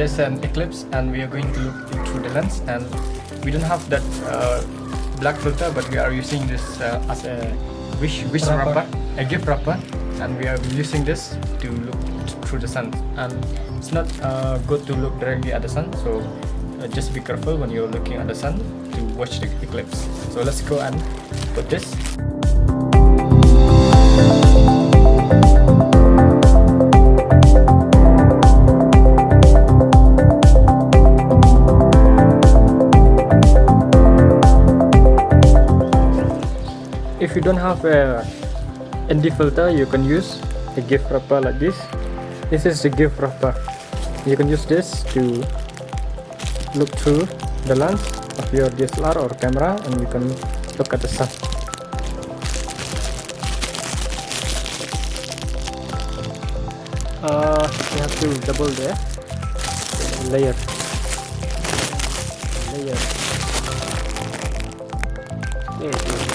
there's an Eclipse, and we are going to look through the lens, and we don't have that black filter, but we are using this as a wish wrapper, a gift wrapper, and we are using this to look through the sun. And it's not good to look directly at the sun, so just be careful when you're looking at the sun to watch the eclipse. So let's go and put this. If you don't have a ND filter, you can use a gift wrapper like this. This is the gift wrapper. You can use this to look through the lens of your DSLR or camera, and you can look at the sun. You have to double the layer. Okay,